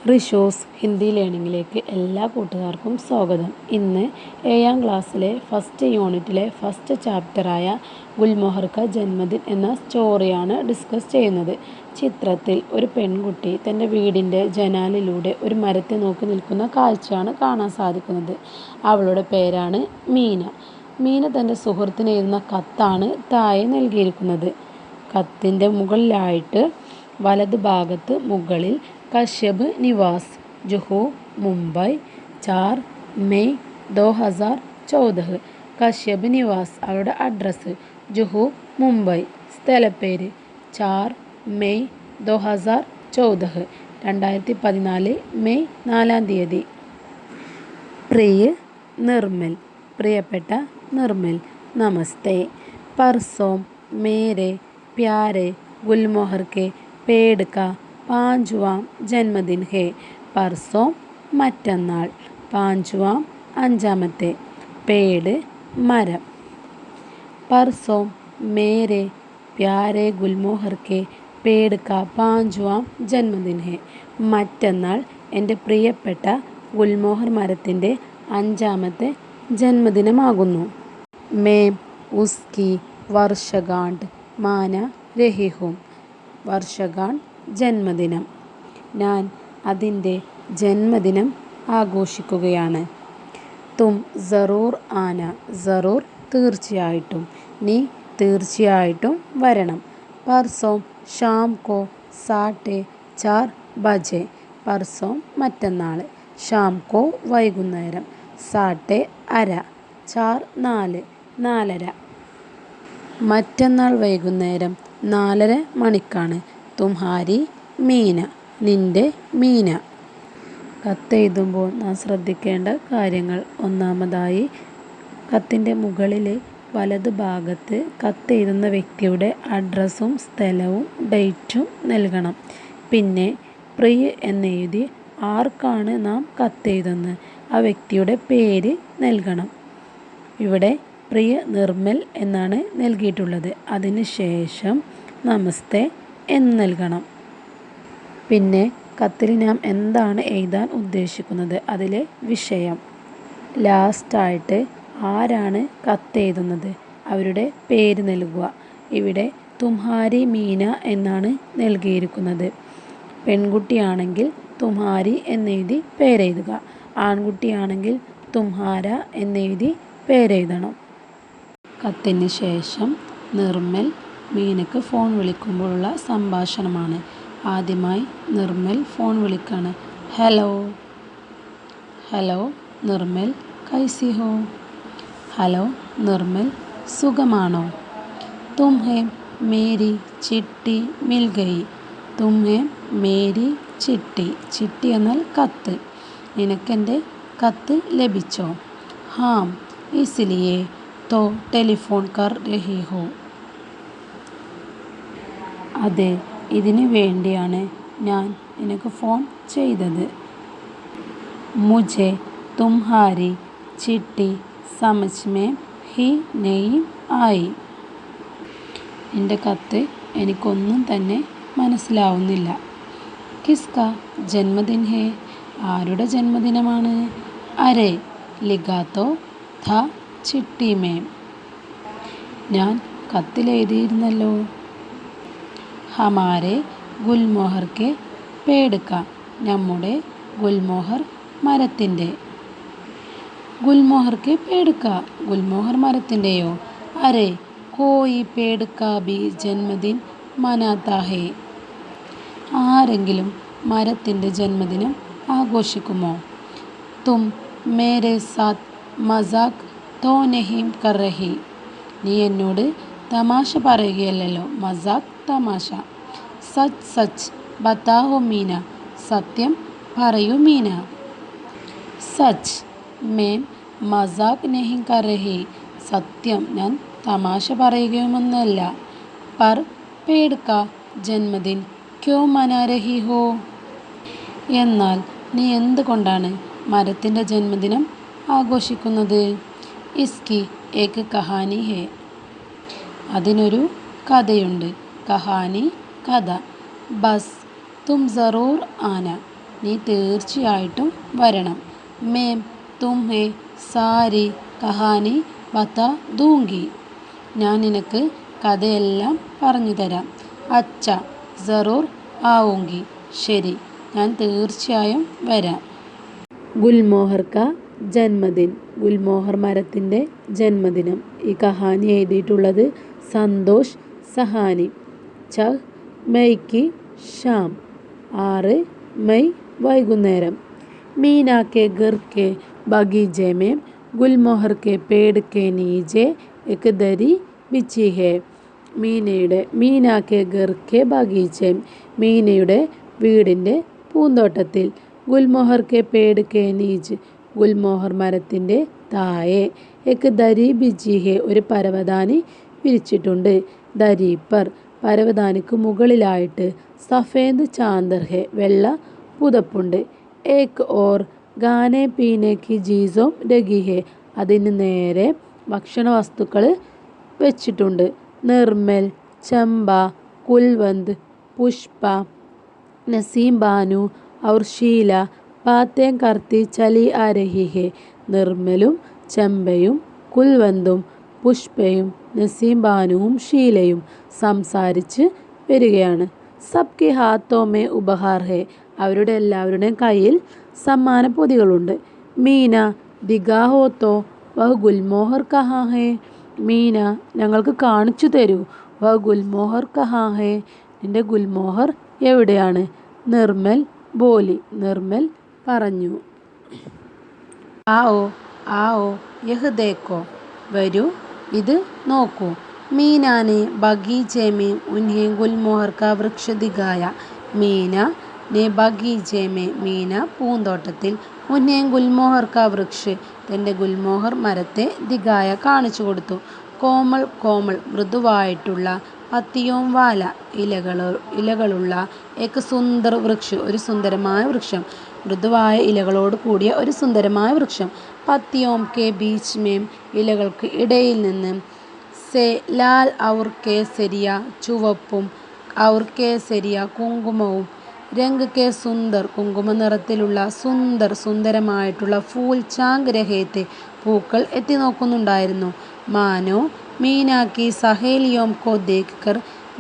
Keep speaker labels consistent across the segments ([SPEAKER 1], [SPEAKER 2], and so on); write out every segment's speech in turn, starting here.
[SPEAKER 1] റിഷോസ് ഹിന്ദി ലേണിങ്ങിലേക്ക് എല്ലാ കൂട്ടുകാർക്കും സ്വാഗതം. ഇന്ന് 7ാം ക്ലാസ്സിലെ ഫസ്റ്റ് യൂണിറ്റിലെ ഫസ്റ്റ് ചാപ്റ്ററായ ഗുൽമോഹർ കാ ജന്മദിൻ എന്ന സ്റ്റോറിയാണ് ഡിസ്കസ് ചെയ്യുന്നത്. ചിത്രത്തിൽ ഒരു പെൺകുട്ടി തൻ്റെ വീടിൻ്റെ ജനാലിലൂടെ ഒരു മരത്തെ നോക്കി നിൽക്കുന്ന കാഴ്ചയാണ് കാണാൻ സാധിക്കുന്നത്. അവളുടെ പേരാണ് മീന. മീന തൻ്റെ സുഹൃത്തിന് എഴുതുന്ന കത്താണ് താഴെ നൽകിയിരിക്കുന്നത്. കത്തിൻ്റെ മുകളിലായിട്ട് വലത് ഭാഗത്ത് മുകളിൽ കശ്യപ് നിവാസ്, ജുഹു, മുംബൈ, 4 മെയ് 2014. കശ്യപ് നിവാസ് അവരുടെ അഡ്രസ്സ്, ജുഹു, മുംബൈ. സ്ഥലപ്പേര് 4 മെയ് 2014, 2014 മെയ് 4-ാം തീയതി. പ്രിയ നിർമ്മൽ, പ്രിയപ്പെട്ട നിർമ്മൽ, നമസ്തേ. परसों मेरे प्यारे गुलमोहर के पेड़ का 5वां जन्मदिन है. परसों മറ്റന്നാൾ, 5വാം അഞ്ചാമത്തെ, പേട് മരം. परसों मेरे प्यारे गुलमोहर के पेड़ का 5वां जन्मदिन है. മറ്റന്നാൾ എൻ്റെ പ്രിയപ്പെട്ട ഗുൽമോഹർ മരത്തിൻ്റെ 5ാമത്തെ ജന്മദിനമാകുന്നു. मैं उसकी वर्षगांठ माना रही हूँ. വർഷഗാണ്ഠ് ജന്മദിനം. ഞാൻ അതിൻ്റെ ജന്മദിനം ആഘോഷിക്കുകയാണ്. തും ജറൂർ ആന, ജറൂർ തീർച്ചയായിട്ടും, നീ തീർച്ചയായിട്ടും വരണം. परसों शाम को 4:30 बजे. परसों മറ്റന്നാൾ, ഷാം കോ വൈകുന്നേരം, 4:30, 4 4:30. മറ്റന്നാൾ വൈകുന്നേരം 4:30 മണിക്കാണ്. തുംഹാരി മീന, നിൻ്റെ മീന. കത്തെഴുതുമ്പോൾ നാം ശ്രദ്ധിക്കേണ്ട കാര്യങ്ങൾ. ഒന്നാമതായി, കത്തിൻ്റെ മുകളിൽ വലത് ഭാഗത്ത് കത്തെഴുതുന്ന വ്യക്തിയുടെ അഡ്രസ്സും സ്ഥലവും ഡേറ്റും നൽകണം. പിന്നെ പ്രിയ എന്നെഴുതി ആർക്കാണ് നാം കത്തെഴുതുന്നത് ആ വ്യക്തിയുടെ പേര് നൽകണം. ഇവിടെ പ്രിയ നിർമ്മൽ എന്നാണ് നൽകിയിട്ടുള്ളത്. അതിന് ശേഷം നമസ്തേ എന്ന് നൽകണം. പിന്നെ കത്തിൽ നാം എന്താണ് എഴുതാൻ ഉദ്ദേശിക്കുന്നത് അതിലെ വിഷയം. ലാസ്റ്റായിട്ട് ആരാണ് കത്തെഴുതുന്നത് അവരുടെ പേര് നൽകുക. ഇവിടെ തുംഹാരി മീന എന്നാണ് നൽകിയിരിക്കുന്നത്. പെൺകുട്ടിയാണെങ്കിൽ തുംഹാരി എന്നെഴുതി പേരെഴുതുക. ആൺകുട്ടിയാണെങ്കിൽ തുംഹാര എന്നെഴുതി പേരെഴുതണം. കത്തിന് ശേഷം നിർമ്മൽ മീനക്ക് ഫോൺ വിളിക്കുമ്പോഴുള്ള സംഭാഷണമാണ്. ആദ്യമായി നിർമ്മൽ ഫോൺ വിളിക്കാണ്. ഹലോ. ഹലോ നിർമ്മൽ, കൈസി ഹോ? ഹലോ നിർമ്മൽ, സുഖമാണോ? തുംഹേ മേരി ചിട്ടി മിൽ ഗയി. തുംഹേ മേരി ചിട്ടി, ചിട്ടി എന്നാൽ കത്ത്. നിനക്കെൻ്റെ കത്ത് ലഭിച്ചോ? ഹാം ഇസ്ലിയേ तो ടെലിഫോൺ കർ രഹി ഹോ. അതെ, ഇതിനു വേണ്ടിയാണ് ഞാൻ നിനക്ക് ഫോൺ ചെയ്തത്. മുझे तुम्हारी चिट्ठी समझ में ही नहीं आई. നിൻ്റെ കത്ത് എനിക്കൊന്നും തന്നെ മനസ്സിലാവുന്നില്ല. കിസ്കാ ജന്മദിൻ ഹേ, ആരുടെ ജന്മദിനമാണ്? അരേ ലിഖാ തോ ഥാ ചിട്ടി മേം, ഞാൻ കത്തിലെഴുതിയിരുന്നല്ലോ. ഹമാരെ ഗുൽമോഹർ കെ പേട് കാ, നമ്മുടെ ഗുൽമോഹർ മരത്തിൻ്റെ. ഗുൽമോഹർ കെ പേട് കാ, ഗുൽമോഹർ മരത്തിൻ്റെയോ? അരേ കോയി പേട് കാ ഭി ജന്മദിൻ മനാതാ ഹേ, ആരെങ്കിലും മരത്തിൻ്റെ ജന്മദിനം ആഘോഷിക്കുമോ? തും മേരെ സാത്ത് മസാക് തോ നഹീം കർ രഹി, നീ എന്നോട് തമാശ പറയുകയല്ലല്ലോ. മസാക് തമാശ. സച്ച് സച്ച് ബതാവോ മീന, സത്യം പറയൂ മീന. സച്ച് മേം മസാക് നഹീം കർ രഹി, സത്യം ഞാൻ തമാശ പറയുകയുമൊന്നല്ല. പർ പേട് കാ ജന്മദിൻ ക്യോ മനാ രഹി ഹോ, എന്നാൽ നീ എന്തുകൊണ്ടാണ് മരത്തിൻ്റെ ജന്മദിനം ആഘോഷിക്കുന്നത്? ഇസ്കി ഏക് കഹാനി ഹേ, അതിനൊരു കഥയുണ്ട്. കഹാനി കഥ. ബസ് തും ജറൂർ ആന, നീ തീർച്ചയായിട്ടും വരണം. മേം തുംഹെ സാരി കഹാനി ബത്ത ദൂങ്കി. ഞാൻ നിനക്ക് കഥയെല്ലാം പറഞ്ഞു തരാം. അച്ഛ സറൂർ ആവുങ്കി. ശരി, ഞാൻ തീർച്ചയായും വരാം. ഗുൽമോഹർ കാ ജന്മദിൻ. ഗുൽമോഹർ മരത്തിൻ്റെ ജന്മദിനം. ഈ കഹാനി എഴുതിയിട്ടുള്ളത് സന്തോഷ് സഹാനി. 6 മെയ്ക്ക് ഷാം. 6 മെയ് വൈകുന്നേരം. मीना के घर के बगीचे में गुलमोहर के पेड़ के नीचे एक दरी बिछी है. മീന കെ ഘർ കെ ബഗീച്ചെ. മീനയുടെ വീടിൻ്റെ പൂന്തോട്ടത്തിൽ. ഗുൽമോഹർ കെ പേട് കെ നീച്ച്. ഗുൽമോഹർ മരത്തിൻ്റെ താഴെ. എക് ദരി ബിച്ചി ഹെ. ഒരു പരവതാനി വിരിച്ചിട്ടുണ്ട്. ദരി പർ. പരവതാനിക്ക് മുകളിലായിട്ട്. സഫേദ് ചാന്ദർ ഹെ. വെള്ള പുതപ്പുണ്ട്. ഏക് ഓർ ഗാനെ പീനെ കി ചീസോം രഖി ഹെ. അതിന് നേരെ ഭക്ഷണ വസ്തുക്കൾ വെച്ചിട്ടുണ്ട്. നിർമ്മൽ, ചമ്പ, കുൽവന്ത്, പുഷ്പ, നസീം ബാനു ഔർ ഷീല ബാത്തേം കർത്തി ചലി ആ രഹി ഹെ. നിർമ്മലും ചമ്പയും കുൽവന്തും പുഷ്പയും നസീം ബാനുവും ഷീലയും സംസാരിച്ച് വരികയാണ്. സബ്കി ഹാത്തോ മേ ഉപഹാർ ഹെ. അവരുടെ എല്ലാവരുടെയും കയ്യിൽ സമ്മാന പൊതികളുണ്ട്. മീന ദിഗാ ഹോത്തോ വഹ് ഗുൽമോഹർ കഹാ ഹെ. മീന, ഞങ്ങൾക്ക് കാണിച്ചു തരൂ. വഹ് ഗുൽമോഹർ കഹാ ഹെ. നിന്റെ ഗുൽമോഹർ എവിടെയാണ്? നിർമ്മൽ ബോലി. നിർമ്മൽ പറഞ്ഞു. ആവോ ആവോ യഹ് ദേക്കോ. വരൂ, ഇത് നോക്കൂ. മീനാനെ ബഗീചെ മേ ഉൻഹെ ഗുൽമോഹർ കാ വൃക്ഷ ദിഖായ. മീന നെ ബഗീചെ മേ. മീന പൂന്തോട്ടത്തിൽ. ഉൻഹെ ഗുൽമോഹർ കാ വൃക്ഷ്. തൻ്റെ ഗുൽമോഹർ മരത്തെ ദിഖായ കാണിച്ചു കൊടുത്തു. കോമൾ കോമൾ മൃദുവായിട്ടുള്ള. പത്തിയോം വാല ഇലകളുള്ള. ഏക് സുന്ദർ വൃക്ഷ്. ഒരു സുന്ദരമായ വൃക്ഷം. മൃദുവായ ഇലകളോട് കൂടിയ ഒരു സുന്ദരമായ വൃക്ഷം. പത്തിയോം കെ ബീച്ച് മേം. ഇലകൾക്ക് ഇടയിൽ നിന്ന്. സെ ലാൽ ഔർ കേസരിയ. ചുവപ്പും. Our Kesariya കുങ്കുമവും. Rang K Sundar. കുങ്കുമ നിറത്തിലുള്ള. സുന്ദർ സുന്ദരമായിട്ടുള്ള. ഫൂൽ ചാങ് രഹേത്തെ. പൂക്കൾ എത്തി നോക്കുന്നുണ്ടായിരുന്നു. മാനോ മീന കി സഹേലിയോം കോ ദേഖ് കർ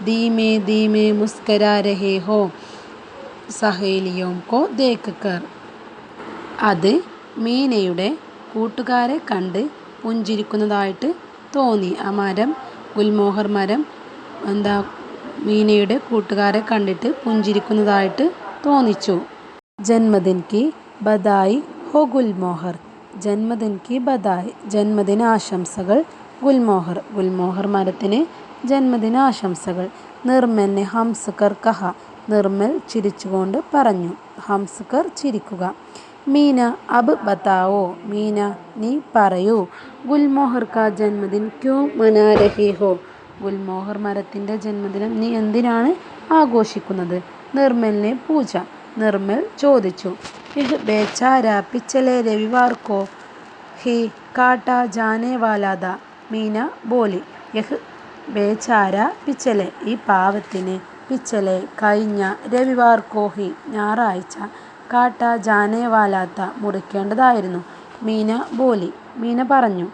[SPEAKER 1] ധീമേ ധീമേ മുസ്കരാ രഹേ ഹോ. സഹേലിയോം കോ ദേഖ് കർ. അത് മീനയുടെ കൂട്ടുകാരെ കണ്ട് പുഞ്ചിരിക്കുന്നതായിട്ട് തോന്നി. ആ മരം, ഗുൽമോഹർ മരം മീനയുടെ കൂട്ടുകാരെ കണ്ടിട്ട് പുഞ്ചിരിക്കുന്നതായിട്ട് തോന്നിച്ചു. ജന്മദിൻ കി ബധായി ഹോ ഗുൽമോഹർ. ജന്മദിൻ കി ബധായി. ജന്മദിനാശംസകൾ ഗുൽമോഹർ. ഗുൽമോഹർ മരത്തിന് ജന്മദിനാശംസകൾ. നിർമ്മൽ നെ ഹംസ് കർ കഹ. നിർമ്മൽ ചിരിച്ചുകൊണ്ട് പറഞ്ഞു. ഹംസ് കർ ചിരിക്കുക. മീന അബ് ബതാവോ. മീന, നീ പറയൂ. ഗുൽമോഹർ കാ ജന്മദിൻ ക്യോ മനാ രഹി ഹോ. ഗുൽമോഹർ മരത്തിൻ്റെ ജന്മദിനം നീ എന്തിനാണ് ആഘോഷിക്കുന്നത്? നിർമ്മലിനെ പൂജ. നിർമ്മൽ ചോദിച്ചു. യഹ് ബേചാര പിച്ചലെ രവിവാർ കോ ഹി കാട്ടാ ജാനെ വാലാ ഥാ. മീന ബോലി. യഹ് ബേചാര പിച്ചലെ. ഈ പാവത്തിന്. പിച്ചലെ കഴിഞ്ഞ. രവിവാർ കോ ഹി ഞായറാഴ്ച. കാട്ടാ ജാനെ വാലാ ഥാ മുറിക്കേണ്ടതായിരുന്നു. മീന ബോലി. മീന പറഞ്ഞു.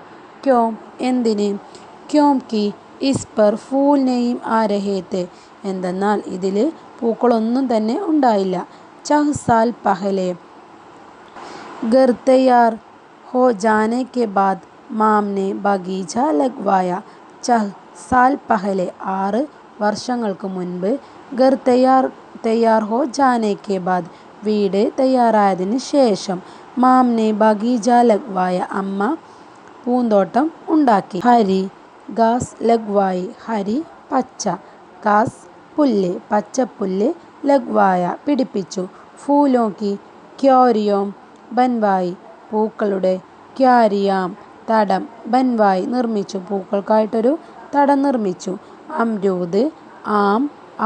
[SPEAKER 1] ക്യോം എന്തിന്? ക്യോം കി ഇസ് പർ ഫൂൽ നെയും ആ രഹേ തെ. എന്തെന്നാൽ ഇതിൽ പൂക്കളൊന്നും തന്നെ ഉണ്ടായില്ല. ചഹ് സാൽ പഹലെ ഘർ തയ്യാർ ഹോ ജാനെ കെ ബാദ് മാം നെ ബഗീച ലഗ്വായ. ചഹ് സാൽ പഹലെ 6 വർഷങ്ങൾക്ക് മുൻപ്. ഘർ തയ്യാർ ഹോ ജാനെ കെ ബാദ് വീട് തയ്യാറായതിന് ശേഷം. മാം നെ ബഗീച ലഗ്വായ അമ്മ പൂന്തോട്ടം ഉണ്ടാക്കി. ഹരി ഘാസ് ലഗ്വായി. ഹരി പച്ച. ഘാസ് പുല്ല്. പച്ചപ്പുല്ല്. ലഗ്വായ പിടിപ്പിച്ചു. ഫൂലോം കി ക്യോരിയോം ബൻവായി. പൂക്കളുടെ. ക്യാരിയാം തടം. ബൻവായി നിർമ്മിച്ചു. പൂക്കൾക്കായിട്ടൊരു തടം നിർമ്മിച്ചു. അമ്രൂദ് ആം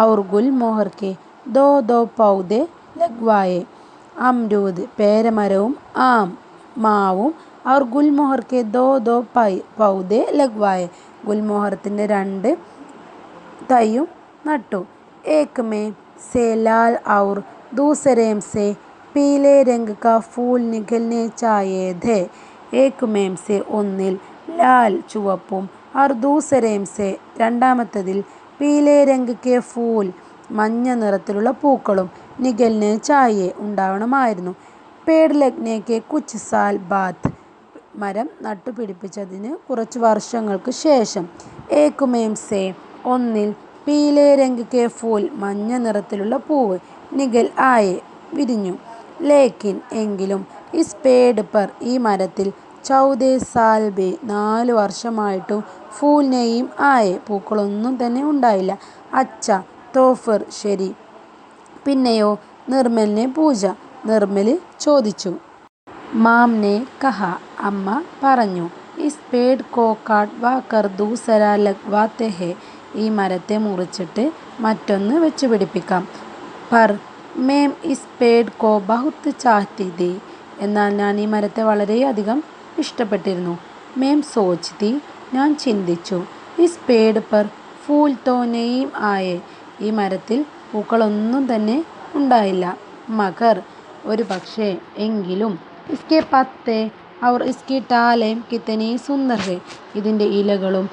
[SPEAKER 1] ഔർ ഗുൽമോഹർ കെ ദോ ദോ പൗധെ ലഗ്വായെ. അമ്രൂദ് പേരമരവും ആം മാവും ഔർ ഗുൽമോഹർ കെ ദോ ദോ പൗധെ ലഗ്വായെ. ഗുൽമോഹറത്തിൻ്റെ 2 തൈയും നട്ടു. ഏക് മേ സെ ലാൽ ഔർ ദൂസരേം സെ പീലെ രംഗ് കാ ഫൂൽ നികൽനെ ചായേ ധേ. ഏക് മേം സെ ഒന്നിൽ ലാൽ ചുവപ്പും और दूसरेം സെ രണ്ടാമത്തതിൽ പീലെ രംഗ് കെ ഫൂൽ മഞ്ഞ നിറത്തിലുള്ള പൂക്കളും നികൽനെ ചായേ ഉണ്ടാവണമായിരുന്നു. പേട് ലഗ്നെ കെ കുച്ച് സാൽ ബാദ് മരം നട്ടുപിടിപ്പിച്ചതിന് കുറച്ച് വർഷങ്ങൾക്ക് ശേഷം ഏക് മേം സെ ഒന്നിൽ പീലെ രംഗ് കെ ഫൂൽ മഞ്ഞ നിറത്തിലുള്ള പൂവ് നികൽ ആയെ വിരിഞ്ഞു. ലേക്കിൻ എങ്കിലും ഇസ് പേട് പർ ഈ മരത്തിൽ 14 സാൽ ബി 4 വർഷമായിട്ടും ഫൂൽ നെയ്യും ആയെ പൂക്കളൊന്നും തന്നെ ഉണ്ടായില്ല. അച്ഛ തോഫർ ശരി, പിന്നെയോ? നിർമ്മലിനെ പൂജ നിർമ്മല് ചോദിച്ചു. മാംനെ കഹ അമ്മ പറഞ്ഞു. ഇസ് പേട് കോ കാട്ട്വാ കർ ദൂസര ലഗ്വാത്തെ ഹെ ഈ മരത്തെ മുറിച്ചിട്ട് മറ്റൊന്ന് വെച്ച് പിടിപ്പിക്കാം. പർ മേം ഇസ് പേട് കോ ബഹുത്ത് ചാഹ്തി തി എന്നാൽ ഞാൻ ഈ മരത്തെ വളരെയധികം ഇഷ്ടപ്പെട്ടിരുന്നു. മേം സോച്തി ഞാൻ ചിന്തിച്ചു. ഇസ് പേട് പർ ഫൂൽ തോ നെയ്യും ആയെ ഈ മരത്തിൽ പൂക്കളൊന്നും തന്നെ ഉണ്ടായില്ല. മഗർ ഒരു പക്ഷേ എങ്കിലും ഇസ്കെ പത്തെ और इसकी टालें कितनी सुंदर है ഇതിൻ്റെ ഇലകളും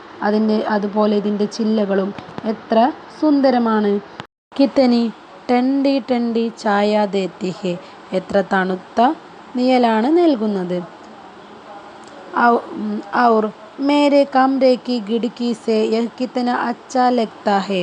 [SPEAKER 1] അതുപോലെ ഇതിൻ്റെ ചില്ലകളും എത്ര സുന്ദരമാണ്. കിത്തനി ടണ്ടി ടണ്ടി ചായ ദേത്തി ഹെ എത്ര തണുത്ത നിഴലാണ് നൽകുന്നത്. और मेरे कमरे की खिड़की से यह कितना अच्छा लगता है.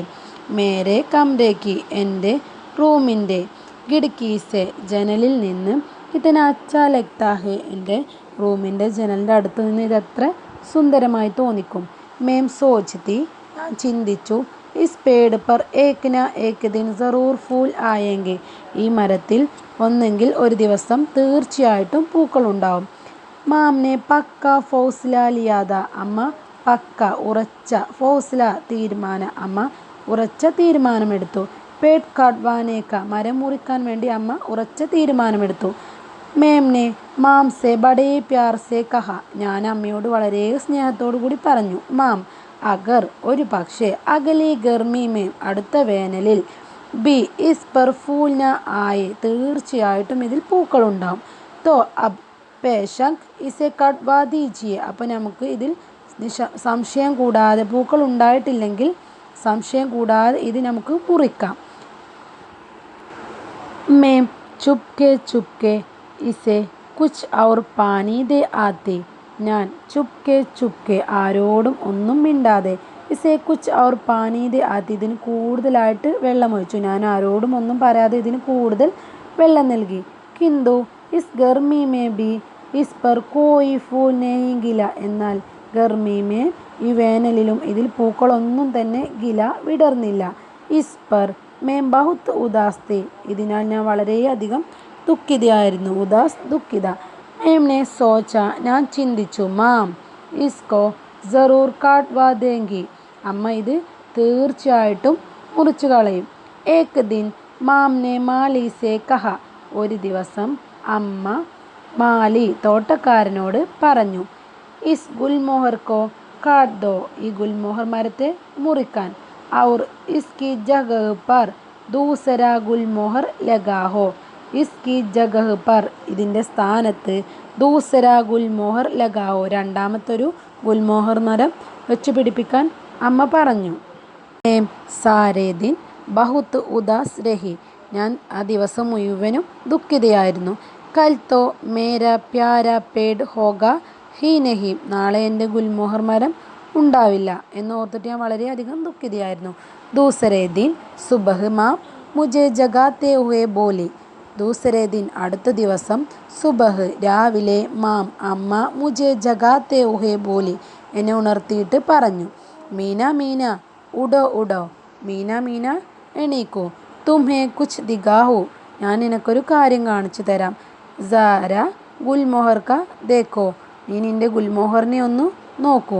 [SPEAKER 1] मेरे कमरे की എൻ്റെ റൂമിൻ്റെ ഖിഡ്കി സെ ജനലിൽ നിന്ന് കിത്തന അച്ഛാ ലഗ്താ ഹെ എൻ്റെ റൂമിൻ്റെ ജനലിൻ്റെ അടുത്ത് നിന്ന് ഇതെത്ര സുന്ദരമായി തോന്നിക്കും. മേം സോച്തി ഞാൻ ചിന്തിച്ചു. ഇസ് പേട് പർ ഏക് ന ഏക് ദിൻ സറൂർ ഫൂൽ ആയെങ്കിൽ ഈ മരത്തിൽ ഒന്നെങ്കിൽ ഒരു ദിവസം തീർച്ചയായിട്ടും പൂക്കളുണ്ടാവും. മാംനെ പക്ക ഫൗസ്ല ലിയാദ അമ്മ പക്ക ഉറച്ച ഫൗസ്ല അമ്മ ഉറച്ച തീരുമാനമെടുത്തു. പേട് കാട്ട്വാനേക്ക മരം മുറിക്കാൻ വേണ്ടി അമ്മ ഉറച്ച തീരുമാനമെടുത്തു. മേംനെ മാം സെ ബഡേ പ്യാർ സെ കഹ ഞാൻ അമ്മയോട് വളരെ സ്നേഹത്തോടു കൂടി പറഞ്ഞു. മാം അഗർ ഒരു പക്ഷേ അഗലി ഗർമി മേം അടുത്ത വേനലിൽ ബി ഇസ് പർ ഫൂൽ ന ആയെ തീർച്ചയായിട്ടും ഇതിൽ പൂക്കളുണ്ടാവും. തോ അബ് പേശക് ഇസെ കട്ട്വാ ദീജിയെ അപ്പോൾ നമുക്ക് ഇതിൽ സംശയം കൂടാതെ പൂക്കൾ ഉണ്ടായിട്ടില്ലെങ്കിൽ സംശയം കൂടാതെ ഇത് നമുക്ക് മുറിക്കാം. മേം ചുപ്കെ ചുപ്കെ ഇസെ കുച്ച് ഔർ പാനി ദേ ആത്തി ഞാൻ ചുപ്കെ ചുപ്കെ ആരോടും ഒന്നും മിണ്ടാതെ ഇസെ കുച്ച് ഔർ പാനി ദേ ആത്തി ഇതിന് കൂടുതലായിട്ട് വെള്ളമൊഴിച്ചു. ഞാൻ ആരോടും ഒന്നും പറയാതെ ഇതിന് കൂടുതൽ വെള്ളം നൽകി. കിന്തു ഇസ് ഗർമി മേ ബി ഇസ് പർ കോയി ഫൂൽ നെഹി ഗില എന്നാൽ ഗർമി മേ ഈ വേനലിലും ഇതിൽ പൂക്കളൊന്നും തന്നെ ഗില വിടർന്നില്ല. ഇസ് പർ മേം ബഹുത്ത് ഉദാസ് തി ഇതിനാൽ ഞാൻ വളരെയധികം ദുഃഖിതയായിരുന്നു. ഉദാസ് ദുഃഖിത. മേംനെ സോച്ച ഞാൻ ചിന്തിച്ചു. മാം ഇസ്കോ സറൂർ കാട്ട്വാ ദേങ്കി അമ്മ ഇത് തീർച്ചയായിട്ടും മുറിച്ചു കളയും. ഏക് ദിൻ മാംനെ മാലി സെ കഹ ഒരു ദിവസം അമ്മ മാലി തോട്ടക്കാരനോട് പറഞ്ഞു. ഇസ് ഗുൽമോഹർ കോ കാട്ട് ദോ ഈ ഗുൽമോഹർ മരത്തെ മുറിക്കാൻ. ഔർ ഇസ്കി ജഗഹ് പർ ദൂസര ഗുൽമോഹർ ലഗാഹോ ഇസ്കി ജഗഹ് പർ ഇതിൻ്റെ സ്ഥാനത്ത് ദൂസര ഗുൽമോഹർ ലഗാഹോ രണ്ടാമത്തൊരു ഗുൽമോഹർ മരം വെച്ച് പിടിപ്പിക്കാൻ അമ്മ പറഞ്ഞു. മേം സാരേ ദിൻ ബഹുത്ത് ഉദാസ് രഹി ഞാൻ ആ ദിവസം മുഴുവനും ദുഃഖിതയായിരുന്നു. കൽ തോ മേര പ്യാര പേട് ഹോഗ ഹി നഹി നാളെ എൻ്റെ ഗുൽമോഹർ മരം ഉണ്ടാവില്ല എന്നോർത്തിട്ട് ഞാൻ വളരെയധികം ദുഃഖിതയായിരുന്നു. ദൂസരേ ദിൻ സുബഹ് മാം മുജെ ജഗാത്തെ ഹുവേ ബോലി ദൂസരേ ദിൻ അടുത്ത ദിവസം സുബഹ് രാവിലെ മാം അമ്മ മുജെ ജഗാത്തെ ഹുവേ ബോലി എന്നെ ഉണർത്തിയിട്ട് പറഞ്ഞു. മീന മീന ഉഡോ ഉഡോ മീന മീന എണീക്കൂ. തുംഹേ കുച്ച് ദിഗാഹു ഞാൻ നിനക്കൊരു കാര്യം കാണിച്ചു തരാം. സാര ഗുൽമോഹർ ക ദേക്കോ നീ നിൻ്റെ ഗുൽമോഹറിനെ ഒന്ന് നോക്കൂ.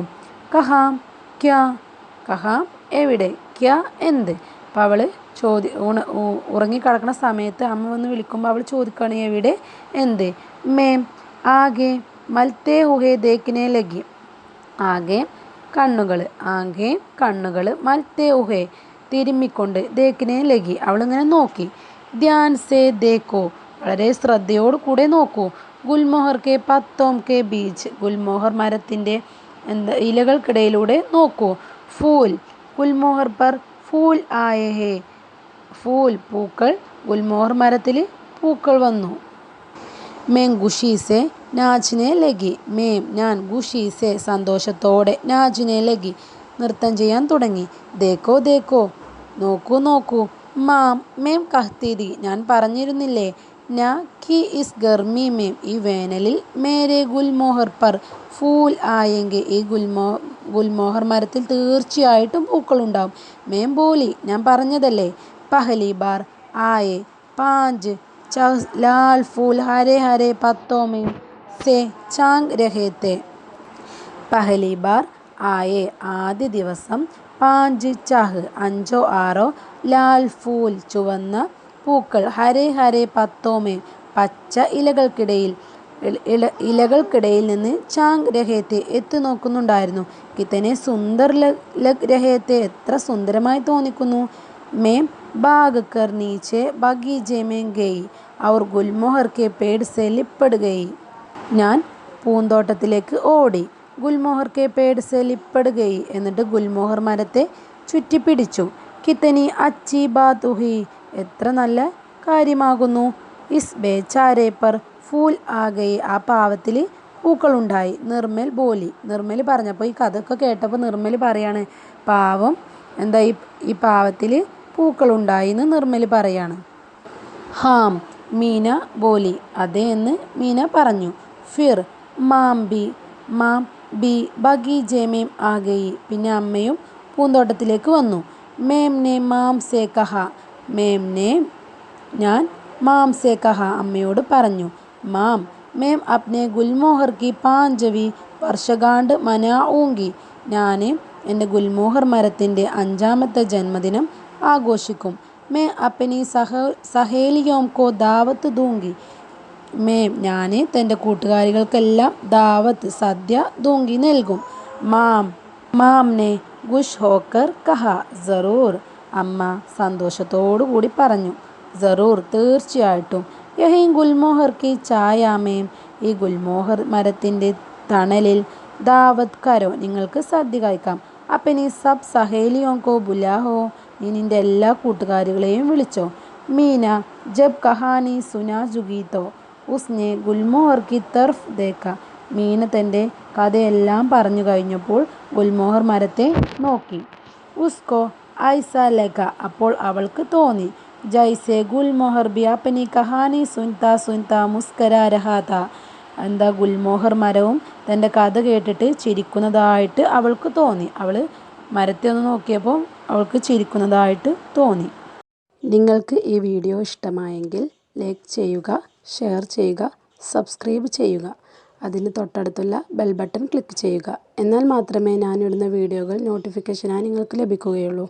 [SPEAKER 1] കഹാം ക്യാ കഹാം എവിടെ, ക്യാ എന്ത്. അപ്പോൾ അവൾ ഉറങ്ങിക്കിടക്കുന്ന സമയത്ത് അമ്മ വന്ന് വിളിക്കുമ്പോൾ അവൾ ചോദിക്കുകയാണ് എവിടെ എന്ത്. മേം ആകെ മൽത്തേ ഹുഹേ ദേക്കിനെ ലഗി ആകെ കണ്ണുകൾ മൽത്തേ ഹുഹേ തിരുമ്മിക്കൊണ്ട് ദേക്കിനെ ലഗി അവളിങ്ങനെ നോക്കി. ധ്യാൻ സേ ദേക്കോ വളരെ ശ്രദ്ധയോടു കൂടെ നോക്കൂ. ഗുൽമോഹർ കെ പത്തോം കെ ബീച്ച്, ഗുൽമോഹർ മരത്തിൻ്റെ ഇലകൾക്കിടയിലൂടെ നോക്കൂ. ഫൂൽ, ഗുൽമോഹർ പർ ഫൂൽ ആയേ ഹേ, ഫൂൽ പൂക്കൾ, ഗുൽമോഹർ മരത്തിൽ പൂക്കൾ വന്നു. മേം ഖുഷി സെ നാച്നെ ലഗി, മേം ഞാൻ, ഖുഷി സെ സന്തോഷത്തോടെ, നാച്നെ ലഗി നൃത്തം ചെയ്യാൻ തുടങ്ങി. ദേക്കോ ദേക്കോ നോക്കൂ നോക്കൂ, മാം മേം കഹ്തി തി ഞാൻ പറഞ്ഞിരുന്നില്ലേ, ന കി ഇസ് ഗർമി മേം ഈ വേനലിൽ, മേരെ ഗുൽമോഹർ പർ ഫൂൽ ആയെങ്കിൽ ഈ ഗുൽമോഹർ മരത്തിൽ തീർച്ചയായിട്ടും പൂക്കളുണ്ടാവും. മേം ബോലി ഞാൻ പറഞ്ഞതല്ലേ. പഹലി ബാർ ആയേ 5 लाल फूल हरे हरे पत्तों में से चांग रहे थे. पहली बार आए ആദ്യ ദിവസം, 5 ചഹ് 5 6 ലാൽ ഫൂൽ ചുവന്ന പൂക്കൾ, ഹരേ ഹരേ പത്തോമേ പച്ച ഇലകൾക്കിടയിൽ നിന്ന്, ചാങ് രഹേത്തെ എത്തി നോക്കുന്നുണ്ടായിരുന്നു. കിത്തനെ സുന്ദർ ലഗ് രഹേത്തെ എത്ര സുന്ദരമായി തോന്നിക്കുന്നു. മേം भाग कर नीचे बगीचे में गई और गुलमोहर के पेड़ से लिपट गई. ഞാൻ പൂന്തോട്ടത്തിലേക്ക് ഓടി. ഗുൽമോഹർ കെ പേട് സെ ലിപ്പട് ഗയി എന്നിട്ട് ഗുൽമോഹർ മരത്തെ ചുറ്റിപ്പിടിച്ചു. കിത്തനി അച്ചി ബാത് ഹുയി എത്ര നല്ല കാര്യമാകുന്നു. ഇസ് ബേചാരെ പർ ഫൂൽ ആ ഗയി ആ പാവത്തിൽ പൂക്കളുണ്ടായി. നിർമ്മൽ ബോലി, നിർമ്മൽ പറഞ്ഞപ്പോൾ ഈ കഥയൊക്കെ കേട്ടപ്പോൾ നിർമ്മൽ പറയാണ് പാവം എന്താ ഈ പാവത്തിൽ പൂക്കളുണ്ടായി എന്ന് നിർമ്മൽ പറയാണ്. ഹാം മീന ബോലി അതെ എന്ന് മീന പറഞ്ഞു. ഫിർ മാം ബി ബഗീചേ മേം ആ ഗയി പിന്നെ അമ്മയും പൂന്തോട്ടത്തിലേക്ക് വന്നു. മേം നെ മാം സേ കഹ, മേം നെ ഞാൻ, മാം സേ കഹ അമ്മയോട് പറഞ്ഞു. മാം മേം അപ്നെ ഗുൽമോഹർ കി 5വീ വർഷഗാണ്ട് മനാഊങ്കി ഞാൻ എൻ്റെ ഗുൽമോഹർ മരത്തിൻ്റെ 5ാമത്തെ ജന്മദിനം ആഘോഷിക്കും. മേ അപ്പനി സഹേലിയോം കോ ദാവത്ത് ദൂങ്കി, മേം ഞാൻ തൻ്റെ കൂട്ടുകാരികൾക്കെല്ലാം ദാവത്ത് സദ്യ ദൂങ്കി നൽകും. മാം നെ ഖുഷ് ഹോക്കർ കഹ സറൂർ അമ്മ സന്തോഷത്തോടു കൂടി പറഞ്ഞു. സറൂർ തീർച്ചയായിട്ടും. യഹീ ഗുൽമോഹർ കി ചായ മേം ഈ ഗുൽമോഹർ മരത്തിൻ്റെ തണലിൽ, ദാവത്ത് കരോ നിങ്ങൾക്ക് സദ്യ കഴിക്കാം. അപ്പനി സബ് സഹേലിയോം കോ ബുലാഹോ നീ നിൻ്റെ എല്ലാ കൂട്ടുകാരികളെയും വിളിച്ചോ. മീന ജബ് കഹാനി സുനാ ജുഗീതോ ഉസ്നെ ഗുൽമോഹർ കി തർഫ് ദേക്ക മീന തൻ്റെ കഥയെല്ലാം പറഞ്ഞു കഴിഞ്ഞപ്പോൾ ഗുൽമോഹർ മരത്തെ നോക്കി. ഉസ്കോ ഐസ ലഗ അപ്പോൾ അവൾക്ക് തോന്നി, ജൈസെ ഗുൽമോഹർ ബി അപ്പനി കഹാനി സുൻതാ മുസ്കരാ രഹാ താ എന്താ ഗുൽമോഹർ മരവും തൻ്റെ കഥ കേട്ടിട്ട് ചിരിക്കുന്നതായിട്ട് അവൾക്ക് തോന്നി. അവൾ മരത്തെ ഒന്ന് നോക്കിയപ്പോൾ അവൾക്ക് ചിരിക്കുന്നതായിട്ട് തോന്നി. നിങ്ങൾക്ക് ഈ വീഡിയോ ഇഷ്ടമായെങ്കിൽ ലൈക്ക് ചെയ്യുക, ഷെയർ ചെയ്യുക, സബ്സ്ക്രൈബ് ചെയ്യുക. അതിന് തൊട്ടടുത്തുള്ള ബെൽ ബട്ടൺ ക്ലിക്ക് ചെയ്യുക. എന്നാൽ മാത്രമേ ഞാനിടുന്ന വീഡിയോകൾ നോട്ടിഫിക്കേഷനായി നിങ്ങൾക്ക് ലഭിക്കുകയുള്ളൂ.